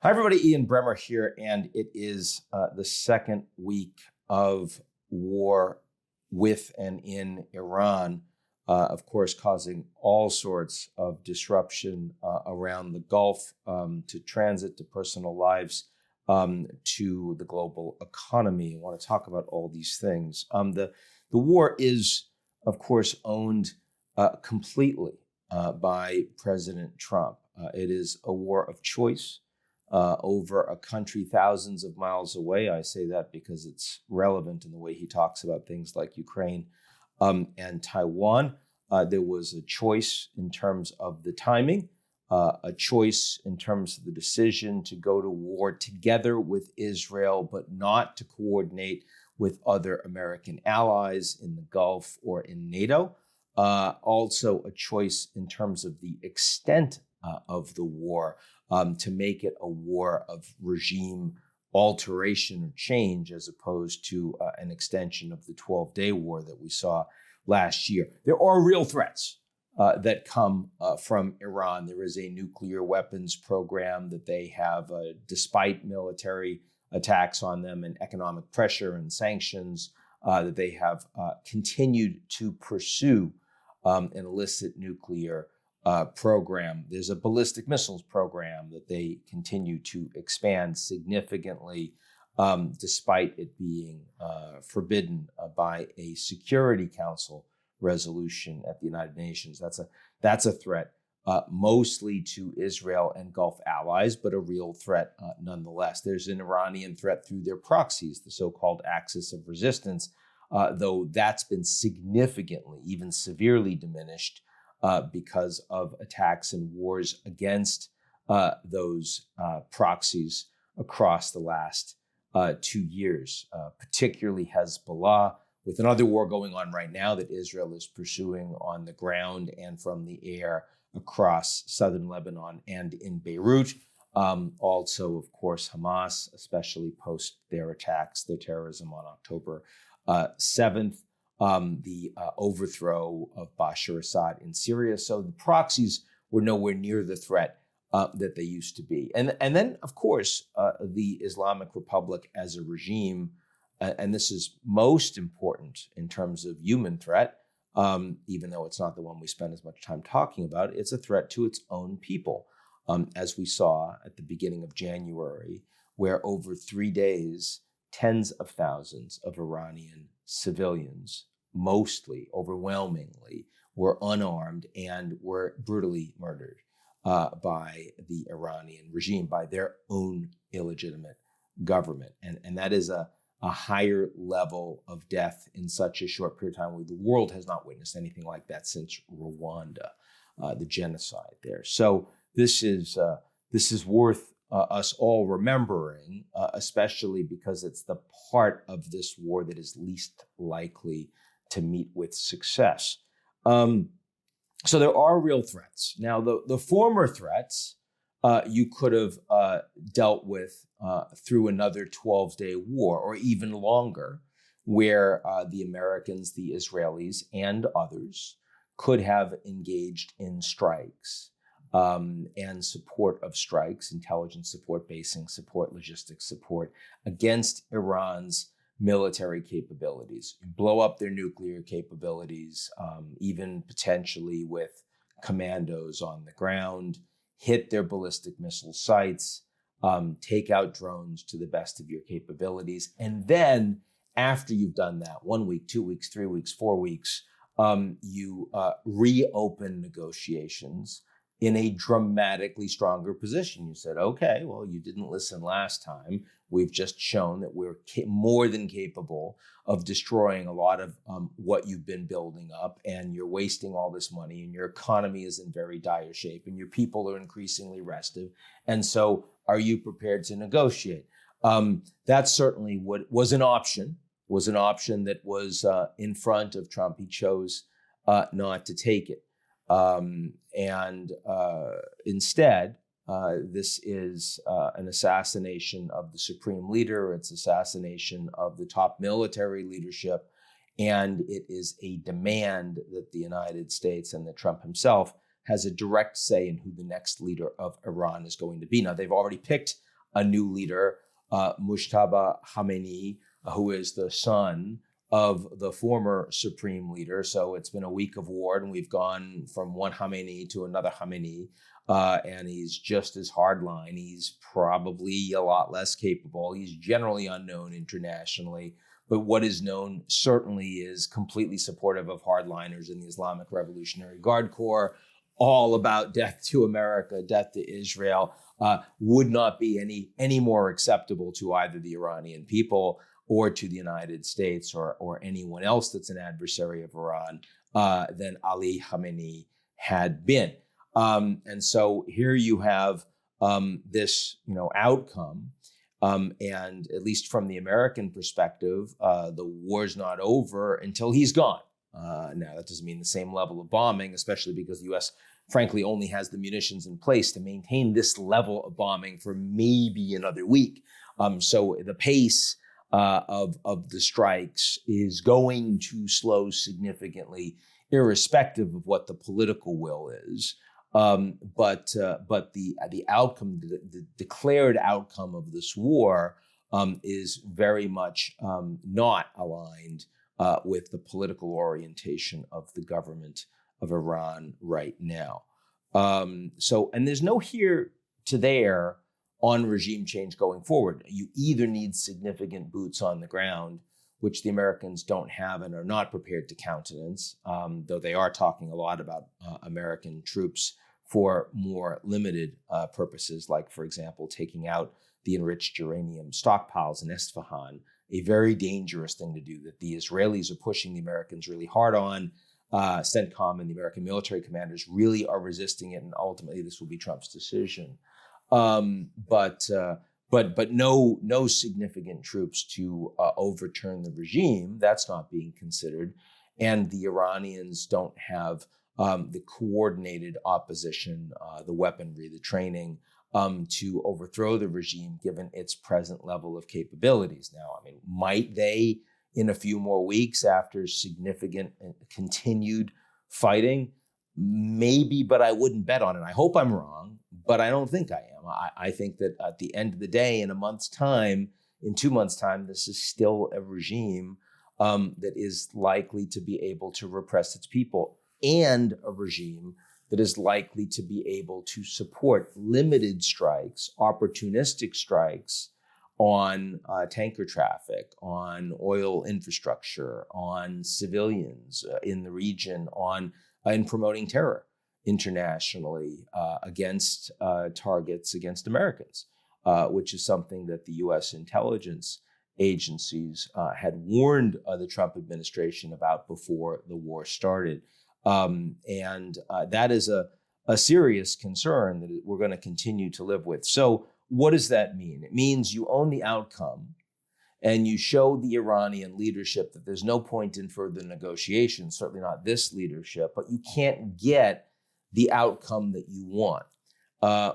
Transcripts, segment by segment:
Hi, everybody. Ian Bremmer here, and it is the second week of war with and in Iran, of course, causing all sorts of disruption around the Gulf, to transit, to personal lives, to the global economy. I want to talk about all these things. The war is, of course, owned completely by President Trump. It is a war of choice. Over a country thousands of miles away. I say that because it's relevant in the way he talks about things like Ukraine and Taiwan. There was a choice in terms of the timing, a choice in terms of the decision to go to war together with Israel, but not to coordinate with other American allies in the Gulf or in NATO. Also a choice in terms of the extent of the war, to make it a war of regime alteration or change as opposed to an extension of the 12-day war that we saw last year. There are real threats that come from Iran. There is a nuclear weapons program that they have, despite military attacks on them and economic pressure and sanctions, that they have continued to pursue an illicit nuclear program. There's a ballistic missiles program that they continue to expand significantly, despite it being forbidden by a Security Council resolution at the United Nations. That's a threat, mostly to Israel and Gulf allies, but a real threat nonetheless. There's an Iranian threat through their proxies, the so-called axis of resistance, though that's been significantly, even severely diminished because of attacks and wars against those proxies across the last 2 years, particularly Hezbollah, with another war going on right now that Israel is pursuing on the ground and from the air across southern Lebanon and in Beirut. Also, of course, Hamas, especially post their attacks, their terrorism on October 7th. The overthrow of Bashar Assad in Syria. So the proxies were nowhere near the threat that they used to be. And then, of course, the Islamic Republic as a regime, and this is most important in terms of human threat, even though it's not the one we spend as much time talking about, it's a threat to its own people, as we saw at the beginning of January, where over 3 days, tens of thousands of Iranian civilians, mostly, overwhelmingly, were unarmed and were brutally murdered by the Iranian regime, by their own illegitimate government. And that is a higher level of death in such a short period of time. The world has not witnessed anything like that since Rwanda, the genocide there. So this is worth us all remembering, especially because it's the part of this war that is least likely to meet with success. So there are real threats. Now, the former threats you could have dealt with through another 12-day war or even longer, where the Americans, the Israelis, and others could have engaged in strikes and support of strikes, intelligence support, basing support, logistics support against Iran's military capabilities, blow up their nuclear capabilities, even potentially with commandos on the ground, hit their ballistic missile sites, take out drones to the best of your capabilities. And then after you've done that, 1 week, 2 weeks, 3 weeks, 4 weeks, you reopen negotiations in a dramatically stronger position. You said, okay, well, you didn't listen last time. We've just shown that we're more than capable of destroying a lot of what you've been building up, and you're wasting all this money, and your economy is in very dire shape, and your people are increasingly restive. And so are you prepared to negotiate? That's certainly what was an option that was in front of Trump. He chose not to take it. Instead, this is an assassination of the supreme leader. It's assassination of the top military leadership. And it is a demand that the United States and that Trump himself has a direct say in who the next leader of Iran is going to be. Now, they've already picked a new leader, Mujtaba Khamenei, who is the son of the former supreme leader. So it's been a week of war, and we've gone from one Khamenei to another Khamenei, and he's just as hardline. He's probably a lot less capable. He's generally unknown internationally, but what is known certainly is completely supportive of hardliners in the Islamic Revolutionary Guard Corps, all about death to America, death to Israel, would not be any more acceptable to either the Iranian people or to the United States or anyone else that's an adversary of Iran than Ali Khamenei had been. And so here you have this, outcome. And at least from the American perspective, the war's not over until he's gone. Now, that doesn't mean the same level of bombing, especially because the U.S., frankly, only has the munitions in place to maintain this level of bombing for maybe another week. So the pace of the strikes is going to slow significantly, irrespective of what the political will is. But the outcome, the declared outcome of this war, is very much not aligned with the political orientation of the government of Iran right now. And there's no here to there on regime change going forward. You either need significant boots on the ground, which the Americans don't have and are not prepared to countenance, though they are talking a lot about American troops for more limited purposes, like, for example, taking out the enriched uranium stockpiles in Isfahan, a very dangerous thing to do that the Israelis are pushing the Americans really hard on. CENTCOM and the American military commanders really are resisting it, and ultimately this will be Trump's decision. But no significant troops to overturn the regime. That's not being considered, and the Iranians don't have the coordinated opposition, the weaponry, the training to overthrow the regime, given its present level of capabilities. Now, I mean, might they, in a few more weeks after significant and continued fighting? Maybe, but I wouldn't bet on it. I hope I'm wrong, but I don't think I am. I think that at the end of the day, in a month's time, in 2 months' time, this is still a regime that is likely to be able to repress its people, and a regime that is likely to be able to support limited strikes, opportunistic strikes on tanker traffic, on oil infrastructure, on civilians in the region, in promoting terror internationally against targets against Americans, which is something that the U.S. intelligence agencies had warned the Trump administration about before the war started. And that is a serious concern that we're going to continue to live with. So what does that mean? It means you own the outcome, and you show the Iranian leadership that there's no point in further negotiations, certainly not this leadership, but you can't get the outcome that you want,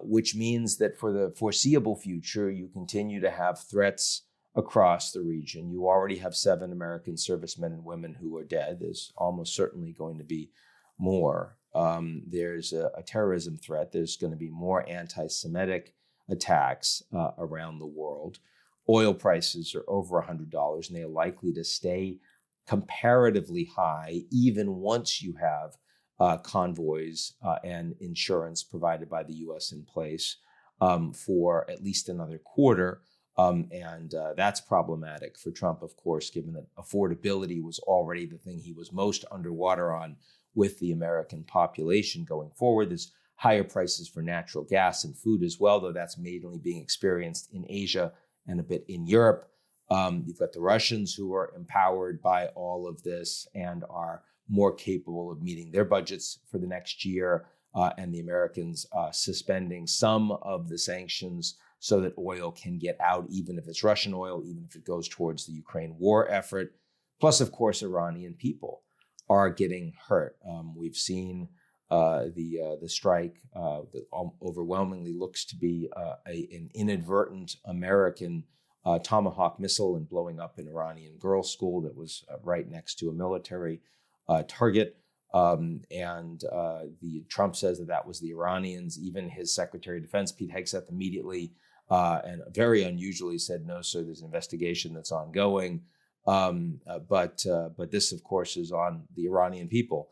which means that for the foreseeable future, you continue to have threats across the region. You already have 7 American servicemen and women who are dead. There's almost certainly going to be more. There's a terrorism threat. There's going to be more anti-Semitic attacks around the world. Oil prices are over $100, and they are likely to stay comparatively high even once you have convoys and insurance provided by the U.S. in place for at least another quarter. And that's problematic for Trump, of course, given that affordability was already the thing he was most underwater on with the American population going forward. There's higher prices for natural gas and food as well, though that's mainly being experienced in Asia and a bit in Europe. You've got the Russians who are empowered by all of this and are more capable of meeting their budgets for the next year, and the Americans suspending some of the sanctions so that oil can get out, even if it's Russian oil, even if it goes towards the Ukraine war effort. Plus, of course, Iranian people are getting hurt. We've seen the strike that overwhelmingly looks to be an inadvertent American Tomahawk missile and blowing up an Iranian girls' school that was right next to a military target. Trump says that was the Iranians. Even his Secretary of Defense, Pete Hegseth, immediately and very unusually said, no, sir, there's an investigation that's ongoing. But this, of course, is on the Iranian people,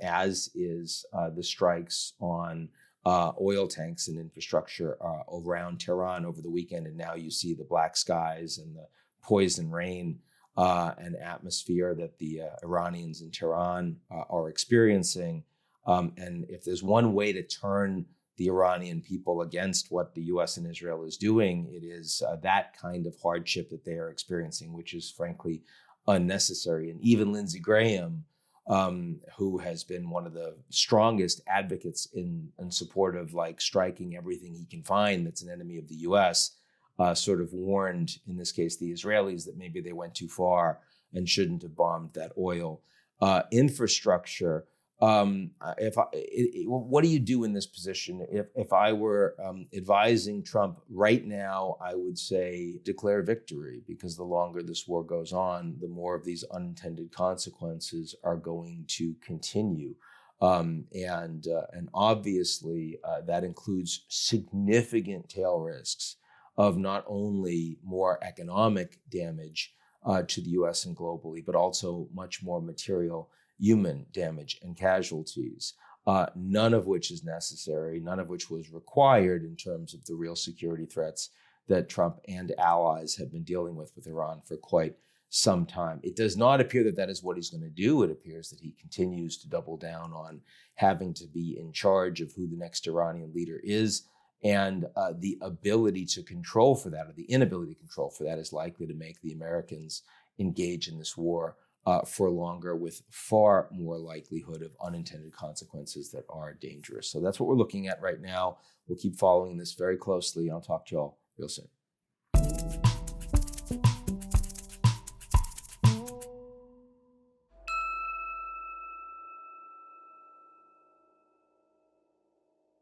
as is the strikes on oil tanks and infrastructure around Tehran over the weekend. And now you see the black skies and the poison rain and atmosphere that the Iranians in Tehran are experiencing. And if there's one way to turn the Iranian people against what the U.S. and Israel is doing, it is that kind of hardship that they are experiencing, which is frankly unnecessary. And even Lindsey Graham, who has been one of the strongest advocates in support of like striking everything he can find that's an enemy of the U.S., sort of warned, in this case, the Israelis that maybe they went too far and shouldn't have bombed that oil infrastructure. What do you do in this position? If I were advising Trump right now, I would say declare victory, because the longer this war goes on, the more of these unintended consequences are going to continue. And obviously that includes significant tail risks of not only more economic damage to the U.S. and globally, but also much more material human damage and casualties, none of which is necessary, none of which was required in terms of the real security threats that Trump and allies have been dealing with Iran for quite some time. It does not appear that that is what he's going to do. It appears that he continues to double down on having to be in charge of who the next Iranian leader is. And the ability to control for that, or the inability to control for that, is likely to make the Americans engage in this war for longer, with far more likelihood of unintended consequences that are dangerous. So that's what we're looking at right now. We'll keep following this very closely. I'll talk to you all real soon.